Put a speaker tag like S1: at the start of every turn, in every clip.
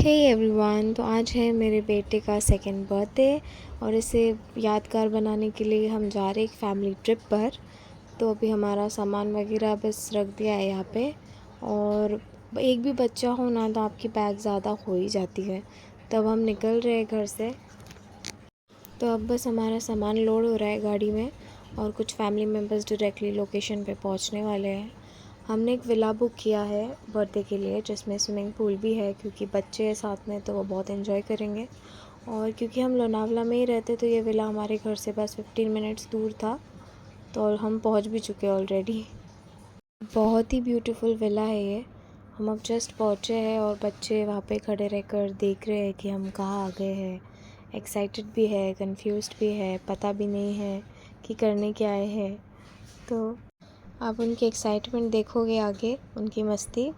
S1: Hey everyone, तो आज है मेरे बेटे का सेकंड बर्थडे और इसे यादगार बनाने के लिए हम जा रहे हैं एक फैमिली ट्रिप पर। तो अभी हमारा सामान वगैरह बस रख दिया है यहाँ पे। और एक भी बच्चा हो ना तो आपकी बैग ज़्यादा हो ही जाती है। तब हम निकल रहे हैं घर से। तो अब बस हमारा सामान लोड हो रहा है गाड़ी में और कुछ फैमिली मेम्बर्स डायरेक्टली लोकेशन पे पहुंचने वाले हैं। हमने एक विला बुक किया है बर्थडे के लिए, जिसमें स्विमिंग पूल भी है क्योंकि बच्चे हैं साथ में तो वो बहुत एंजॉय करेंगे। और क्योंकि हम लोनावला में ही रहते तो ये विला हमारे घर से बस 15 मिनट्स दूर था, तो हम पहुंच भी चुके ऑलरेडी। बहुत ही ब्यूटीफुल विला है ये। हम अब जस्ट पहुंचे हैं और बच्चे वहाँ पे खड़े रहकर देख रहे हैं कि हम कहाँ आ गए हैं। एक्साइटेड भी है, कंफ्यूज्ड भी है, पता भी नहीं है कि करने क्या आए हैं। तो आप उनकी एक्साइटमेंट देखोगे आगे, उनकी मस्ती।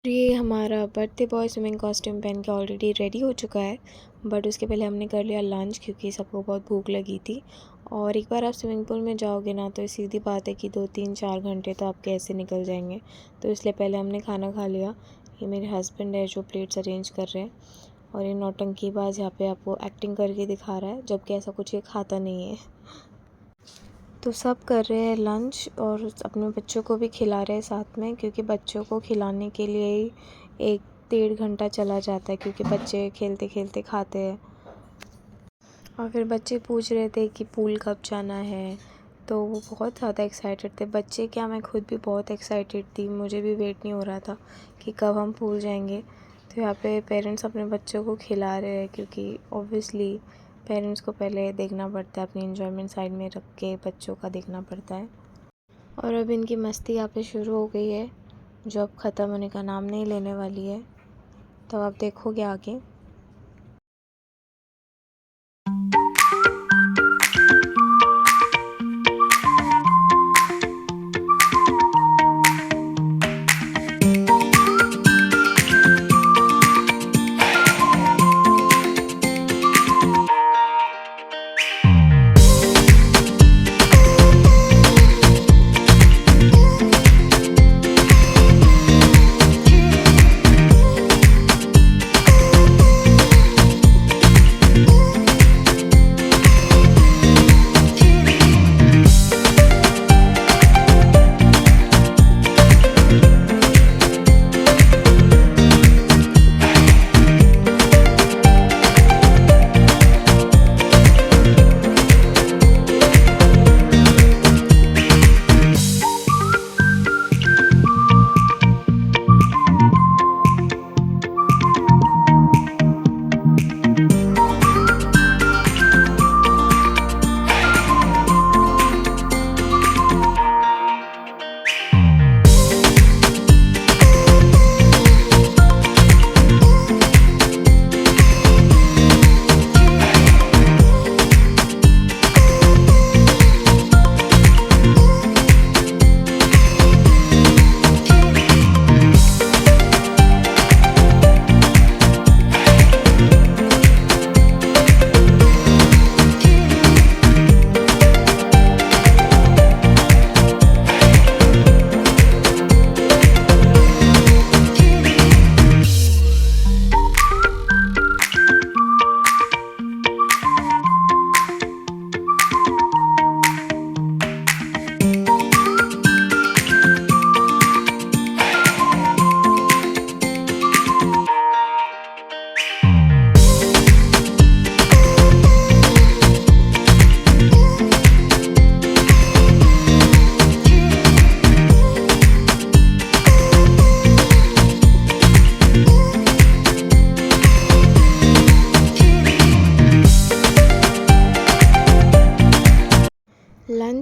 S1: ये हमारा बर्थडे बॉय स्विमिंग कॉस्ट्यूम पहन के ऑलरेडी रेडी हो चुका है, बट उसके पहले हमने कर लिया लंच क्योंकि सबको बहुत भूख लगी थी। और एक बार आप स्विमिंग पूल में जाओगे ना तो सीधी बात है कि 2-3-4 घंटे तो आपके ऐसे निकल जाएंगे। तो इसलिए पहले हमने खाना खा लिया। ये मेरे हस्बैंड है जो प्लेट्स अरेंज कर रहे हैं और ये नौटंकीबाज यहाँ पे आपको एक्टिंग करके दिखा रहा है, जबकि ऐसा कुछ ये खाता नहीं है। तो सब कर रहे हैं लंच और अपने बच्चों को भी खिला रहे हैं साथ में, क्योंकि बच्चों को खिलाने के लिए ही 1-1.5 घंटा चला जाता है क्योंकि बच्चे खेलते खेलते खाते हैं। और फिर बच्चे पूछ रहे थे कि पूल कब जाना है, तो वो बहुत ज़्यादा एक्साइटेड थे। बच्चे क्या, मैं खुद भी बहुत एक्साइटेड थी, मुझे भी वेट नहीं हो रहा था कि कब हम पूल जाएंगे। तो यहाँ पे पेरेंट्स अपने बच्चों को खिला रहे हैं क्योंकि ऑब्वियसली पेरेंट्स को पहले देखना पड़ता है, अपनी एंजॉयमेंट साइड में रख के बच्चों का देखना पड़ता है। और अब इनकी मस्ती यहाँ पे शुरू हो गई है जो अब ख़त्म होने का नाम नहीं लेने वाली है। तो आप देखोगे आगे।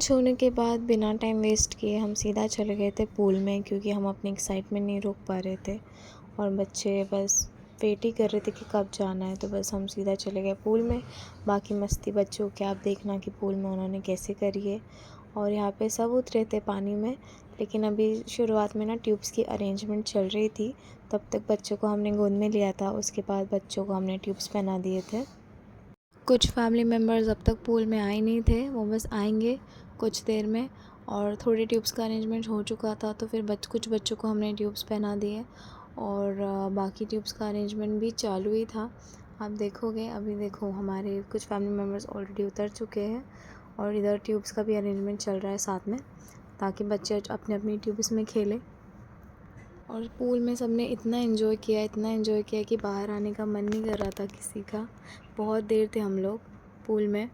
S1: लंच होने के बाद बिना टाइम वेस्ट किए हम सीधा चले गए थे पूल में, क्योंकि हम अपनी एक्साइटमेंट नहीं रोक पा रहे थे और बच्चे बस वेट ही कर रहे थे कि कब जाना है। तो बस हम सीधा चले गए पूल में। बाकी मस्ती बच्चों की आप देखना कि पूल में उन्होंने कैसे करी है। और यहाँ पे सब उतरे थे पानी में, लेकिन अभी शुरुआत में ना ट्यूब्स की अरेंजमेंट चल रही थी, तब तक बच्चों को हमने गोद में लिया था। उसके बाद बच्चों को हमने ट्यूब्स पहना दिए थे। कुछ फैमिली मेम्बर्स अब तक पूल में आए नहीं थे, वो बस आएंगे कुछ देर में। और थोड़ी ट्यूब्स का अरेंजमेंट हो चुका था, तो फिर कुछ बच्चों को हमने ट्यूब्स पहना दिए और बाकी ट्यूब्स का अरेंजमेंट भी चालू ही था। आप देखोगे, अभी देखो हमारे कुछ फैमिली मेम्बर्स ऑलरेडी उतर चुके हैं और इधर ट्यूब्स का भी अरेंजमेंट चल रहा है साथ में, ताकि बच्चे अपने अपनी ट्यूब्स में खेलें। और पूल में सबने इतना एंजॉय किया कि बाहर आने का मन नहीं कर रहा था किसी का। बहुत देर थे हम लोग पूल में।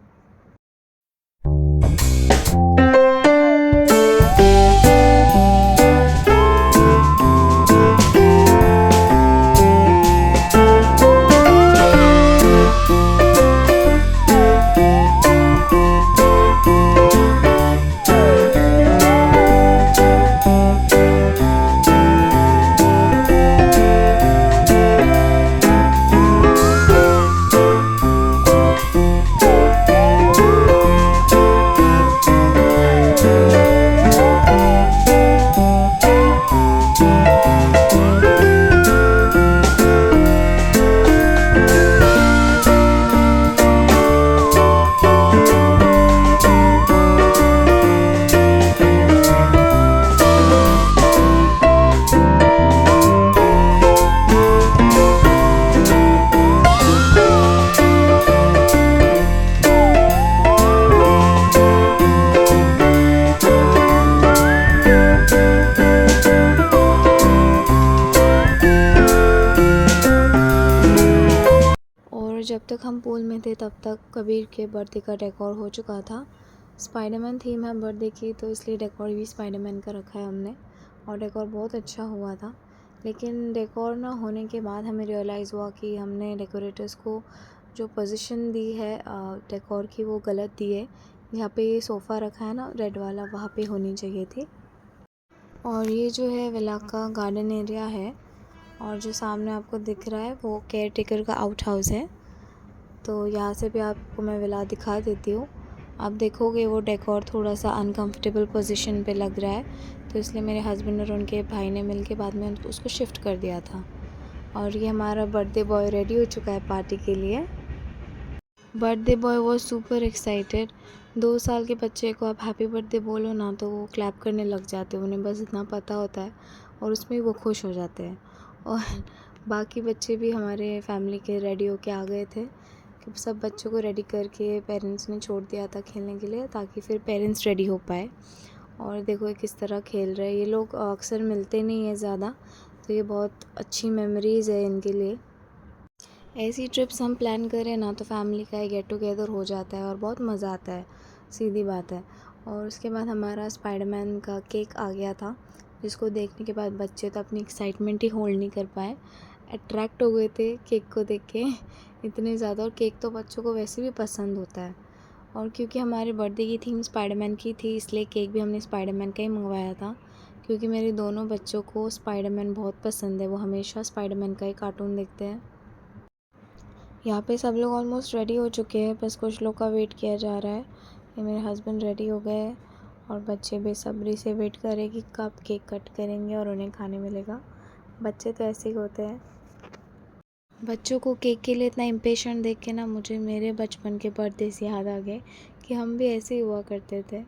S1: जब तक हम पूल में थे तब तक कबीर के बर्थडे का डेकोर हो चुका था। स्पाइडरमैन थीम है बर्थडे की, तो इसलिए डेकोर भी स्पाइडरमैन का रखा है हमने और डेकोर बहुत अच्छा हुआ था। लेकिन डेकोर ना होने के बाद हमें रियलाइज़ हुआ कि हमने डेकोरेटर्स को जो पोजीशन दी है डेकोर की, वो गलत दी है। यहाँ पे ये सोफ़ा रखा है ना रेड वाला, वहाँ पे होनी चाहिए थी। और ये जो है विला का गार्डन एरिया है और जो सामने आपको दिख रहा है वो केयर टेकर का आउट हाउस है। तो यहाँ से भी आपको मैं विला दिखा देती हूँ। आप देखोगे वो डेकोर थोड़ा सा अनकंफर्टेबल पोजीशन पे लग रहा है, तो इसलिए मेरे हस्बैंड और उनके भाई ने मिल के बाद में उसको शिफ्ट कर दिया था। और ये हमारा बर्थडे बॉय रेडी हो चुका है पार्टी के लिए। Birthday boy was super excited. 2 साल के बच्चे को आप हैप्पी बर्थडे बोलो ना तो वो क्लैप करने लग जाते हैं, उन्हें बस इतना पता होता है और उसमें वो खुश हो जाते हैं। और बाकी बच्चे भी हमारे फैमिली के रेडी होके आ गए थे। सब बच्चों को रेडी करके पेरेंट्स ने छोड़ दिया था खेलने के लिए, ताकि फिर पेरेंट्स रेडी हो पाए। और देखो ये किस तरह खेल रहे हैं। ये लोग अक्सर मिलते नहीं है ज़्यादा, तो ये बहुत अच्छी मेमोरीज़ है इनके लिए। ऐसी ट्रिप्स हम प्लान करें ना तो फैमिली का एक गेट टुगेदर हो जाता है और बहुत मज़ा आता है, सीधी बात है। और उसके बाद हमारा स्पाइडरमैन का केक आ गया था, जिसको देखने के बाद बच्चे तो अपनी एक्साइटमेंट ही होल्ड नहीं कर पाए, अट्रैक्ट हो गए थे केक को देख के इतने ज़्यादा। और केक तो बच्चों को वैसे भी पसंद होता है, और क्योंकि हमारे बर्थडे की थीम स्पाइडरमैन की थी, इसलिए केक भी हमने स्पाइडरमैन का ही मंगवाया था। क्योंकि मेरे दोनों बच्चों को स्पाइडरमैन बहुत पसंद है, वो हमेशा स्पाइडरमैन का ही कार्टून देखते हैं। यहाँ पे सब लोग ऑलमोस्ट रेडी हो चुके हैं, बस कुछ लोग का वेट किया जा रहा है। ये मेरे हस्बैंड रेडी हो गए हैं और बच्चे बेसब्री से वेट करें कि कब केक कट करेंगे और उन्हें खाने मिलेगा। बच्चे तो ऐसे ही होते हैं। बच्चों को केक के लिए इतना इम्पेशेंट देख के ना मुझे मेरे बचपन के बर्थडे से याद आ गए कि हम भी ऐसे ही हुआ करते थे।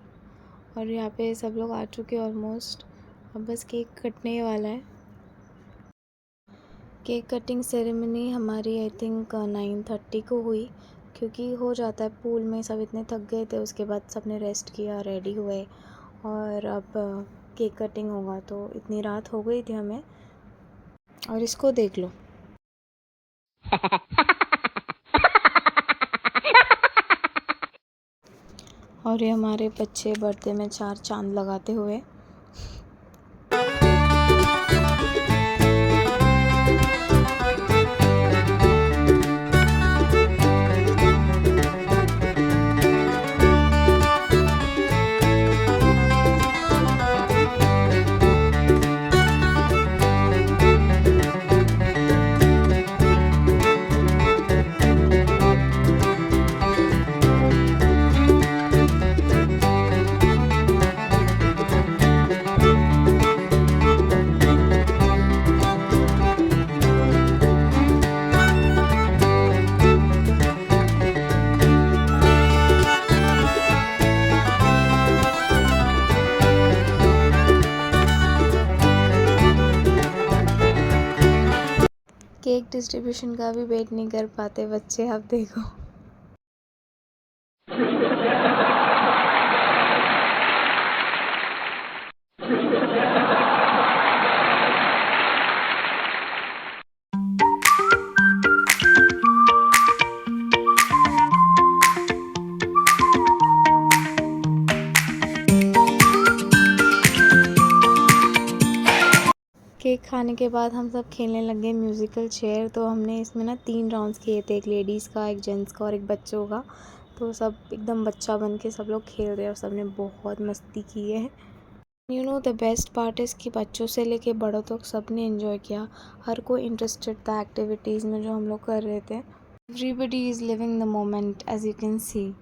S1: और यहाँ पे सब लोग आ चुके ऑलमोस्ट, अब बस केक कटने ही वाला है। केक कटिंग सेरेमनी हमारी आई थिंक 9:30 को हुई, क्योंकि हो जाता है पूल में, सब इतने थक गए थे। उसके बाद सब ने रेस्ट किया, रेडी हुए और अब केक कटिंग होगा, तो इतनी रात हो गई थी हमें। और इसको देख लो और ये हमारे बच्चे बर्थडे में 4 चांद लगाते हुए। केक डिस्ट्रीब्यूशन का भी वेट नहीं कर पाते बच्चे, आप देखो। केक खाने के बाद हम सब खेलने लग गए म्यूज़िकल चेयर। तो हमने इसमें ना 3 राउंड्स किए थे, एक लेडीज़ का, एक जेंट्स का और एक बच्चों का। तो सब एकदम बच्चा बन के सब लोग खेल रहे हैं और सब ने बहुत मस्ती की है। You know the best part is कि बच्चों से लेके बड़ों तक सब ने एंजॉय किया। हर कोई इंटरेस्टेड था एक्टिविटीज़ में जो हम लोग कर रहे थे। Everybody is living the moment as you can see.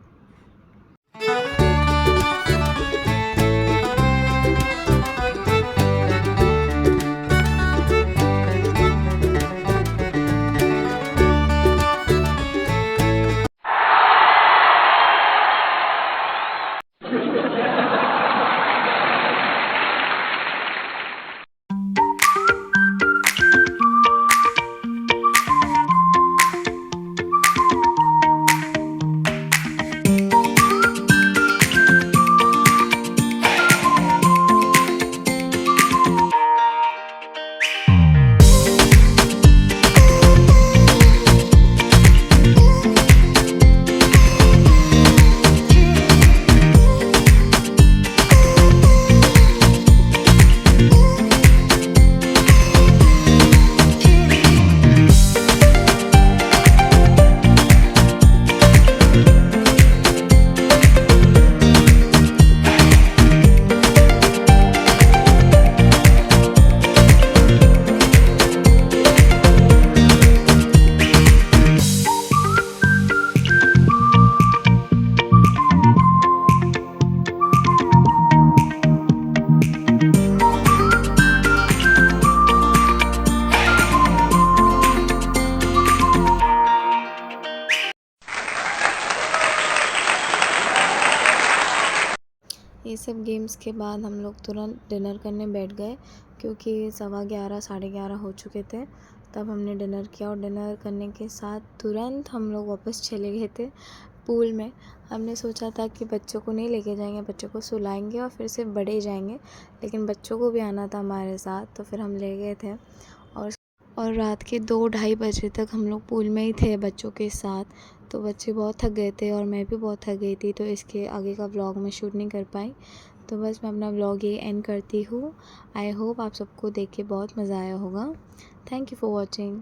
S1: ये सब गेम्स के बाद हम लोग तुरंत डिनर करने बैठ गए, क्योंकि 11:15 11:30 हो चुके थे। तब हमने डिनर किया और डिनर करने के साथ तुरंत हम लोग वापस चले गए थे पूल में। हमने सोचा था कि बच्चों को नहीं लेके जाएंगे, बच्चों को सुलाएंगे और फिर से बड़े जाएंगे, लेकिन बच्चों को भी आना था हमारे साथ, तो फिर हम ले गए थे। और रात के 2-2:30 बजे तक हम लोग पूल में ही थे बच्चों के साथ। तो बच्चे बहुत थक गए थे और मैं भी बहुत थक गई थी, तो इसके आगे का व्लॉग मैं शूट नहीं कर पाई। तो बस मैं अपना व्लॉग ये एंड करती हूँ। आई होप आप सबको देख के बहुत मज़ा आया होगा। Thank you for watching.